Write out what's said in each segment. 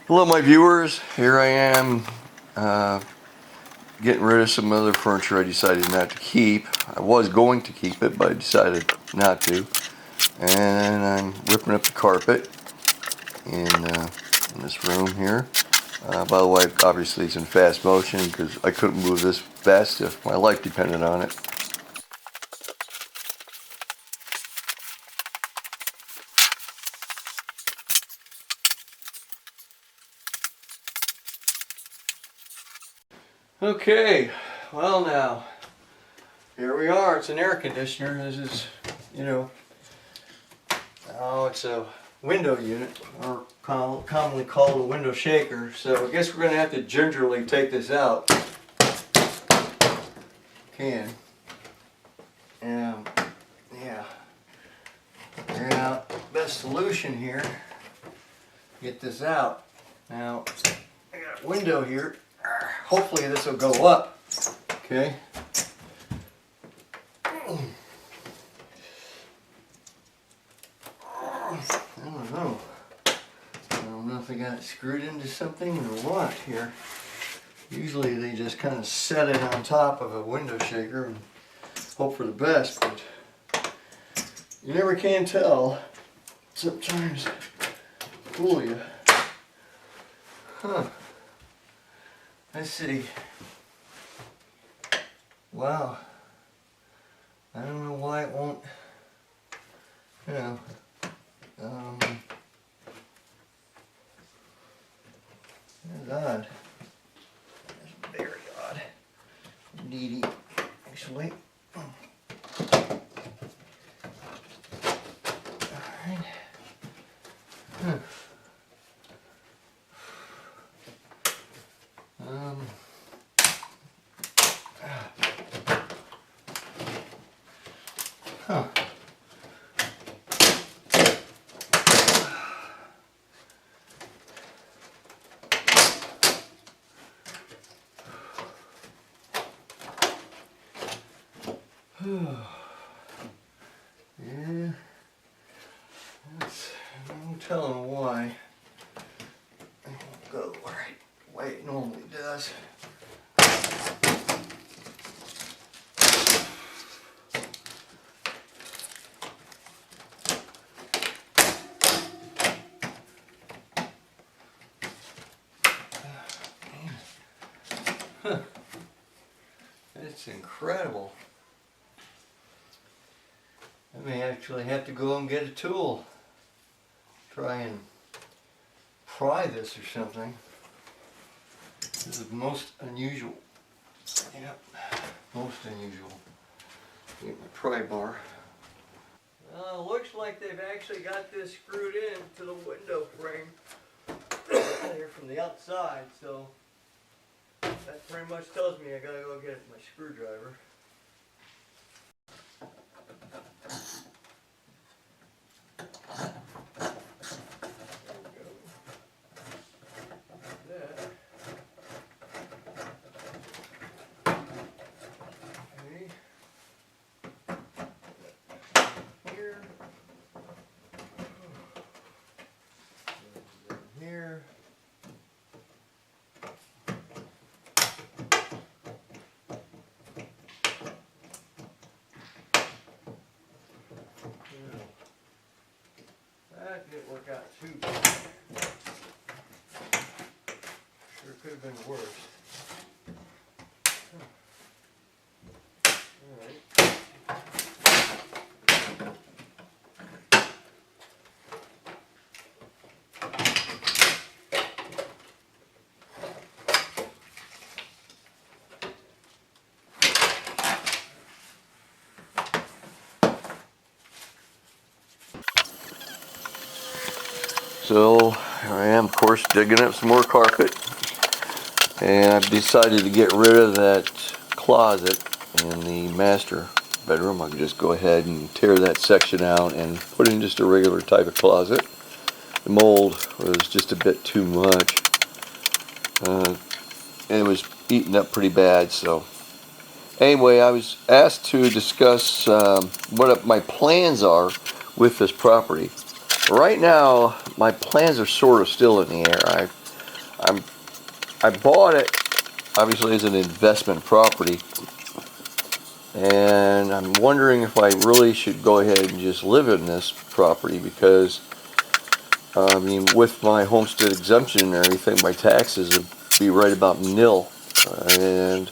Hello my viewers, here I am getting rid of some other furniture I decided not to keep. I was going to keep it, but I decided not to. And I'm ripping up the carpet in this room here. By the way, obviously it's in fast motion because I couldn't move this fast if my life depended on it. Okay, well now, here we are. It's an air conditioner. This is, it's a window unit, or commonly called a window shaker. So I guess we're going to have to gingerly take this out. And yeah, figure out the best solution here. Get this out. Now, I got a window here. Hopefully this will go up. Okay. I don't know. I don't know if I got it screwed into something or what here. Usually they just kind of set it on top of a window shaker and hope for the best, but you never can tell. Sometimes fool you. Huh. Let's see. Wow. I don't know why it won't, that's odd. That's very odd. Needy, actually. Alright. Huh. Huh. Yeah, that's no telling why it won't go right the way it normally does. Huh. It's incredible. I may actually have to go and get a tool. Try and pry this or something. This is most unusual. Yep, most unusual. Get my pry bar. Well, it looks like they've actually got this screwed in to the window frame here from the outside, so that pretty much tells me I gotta go get my screwdriver. Here. That didn't work out too bad. Sure could have been worse. Alright. So here I am, of course, digging up some more carpet, and I've decided to get rid of that closet in the master bedroom. I can just go ahead and tear that section out and put in just a regular type of closet. The mold was just a bit too much, and it was eaten up pretty bad. So anyway, I was asked to discuss what my plans are with this property. Right now, my plans are sort of still in the air. I bought it obviously as an investment property, and I'm wondering if I really should go ahead and just live in this property because I mean, with my homestead exemption and everything, my taxes would be right about nil, and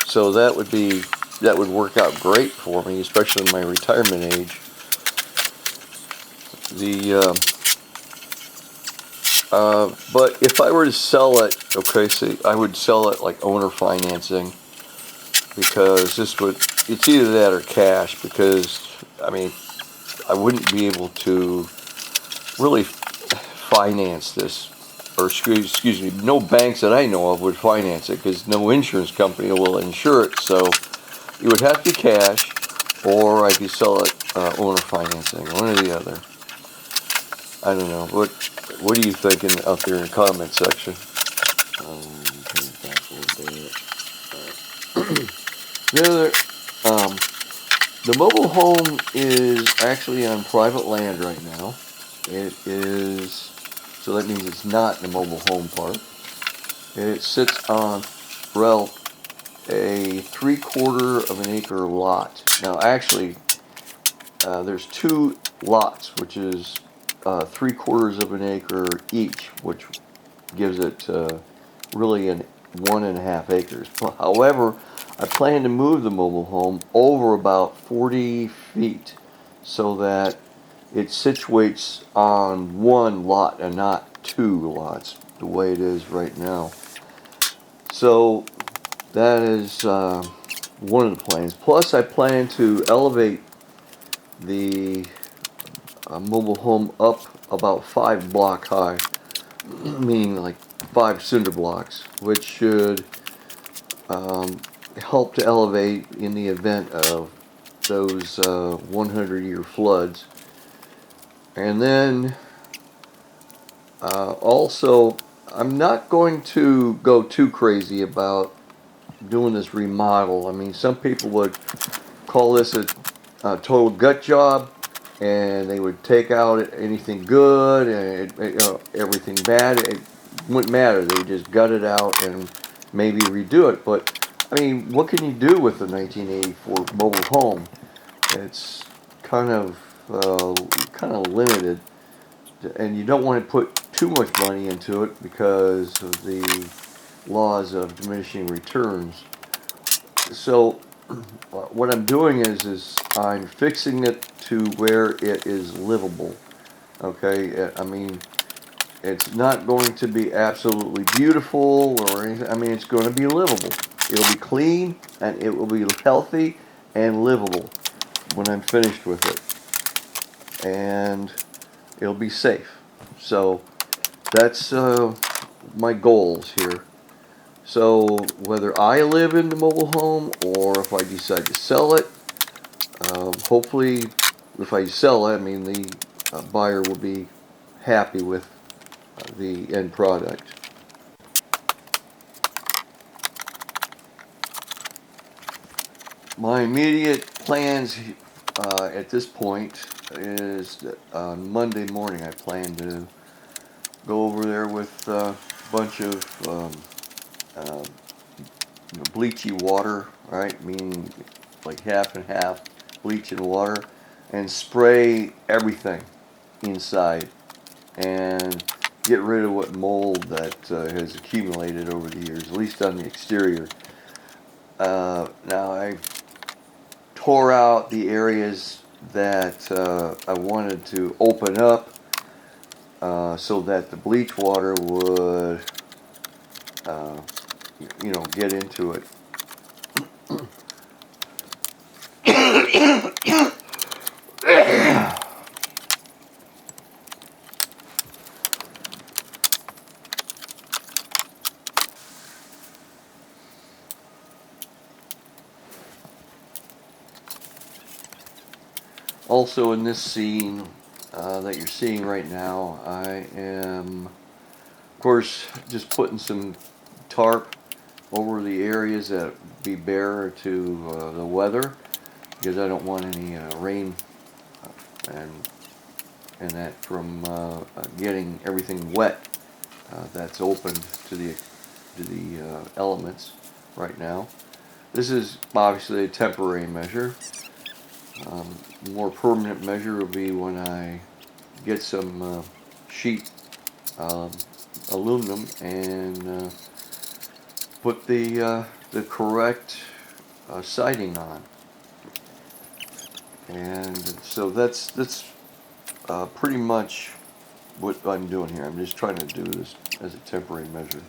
so that would work out great for me, especially in my retirement age. But if I were to sell it, okay, see, I would sell it like owner financing, because it's either that or cash, because, I mean, I wouldn't be able to really finance this, or excuse me, no banks that I know of would finance it, because no insurance company will insure it, so it would have to be cash, or I could sell it owner financing, one or the other. I don't know. What are you thinking out there in the comment section? The mobile home is actually on private land right now. It is, so that means it's not the mobile home part. It sits on, well, a 3/4 of an acre lot. Now actually, there's 2 lots, which is 3/4 of an acre each, which gives it really 1.5 acres. However, I plan to move the mobile home over about 40 feet so that it situates on 1 lot and not 2 lots, the way it is right now. So that is one of the plans. Plus, I plan to elevate the mobile home up about 5 block high, meaning like 5 cinder blocks, which should help to elevate in the event of those 100-year floods. And then also, I'm not going to go too crazy about doing this remodel. I mean, some people would call this a total gut job, and they would take out anything good and everything bad. It wouldn't matter. They would just gut it out and maybe redo it. But I mean, what can you do with the 1984 mobile home? It's kind of limited, and you don't want to put too much money into it because of the laws of diminishing returns. So what I'm doing is I'm fixing it to where it is livable. Okay, I mean, it's not going to be absolutely beautiful or anything. I mean, it's going to be livable. It'll be clean and it will be healthy and livable when I'm finished with it, and it'll be safe. So that's my goals here. So whether I live in the mobile home or if I decide to sell it, hopefully if I sell it, I mean the buyer will be happy with the end product. My immediate plans at this point is that on Monday morning I plan to go over there with a bunch of bleachy water, right? Meaning like half and half bleach and water, and spray everything inside and get rid of what mold that has accumulated over the years, at least on the exterior. Now I tore out the areas that I wanted to open up so that the bleach water would get into it. Also in this scene that you're seeing right now, I am, of course, just putting some tarp over the areas that be bare to the weather, because I don't want any rain and that from getting everything wet. that's open to the elements right now. This is obviously a temporary measure. More permanent measure will be when I get some sheet aluminum and put the correct siding on. And so that's pretty much what I'm doing here. I'm just trying to do this as a temporary measure.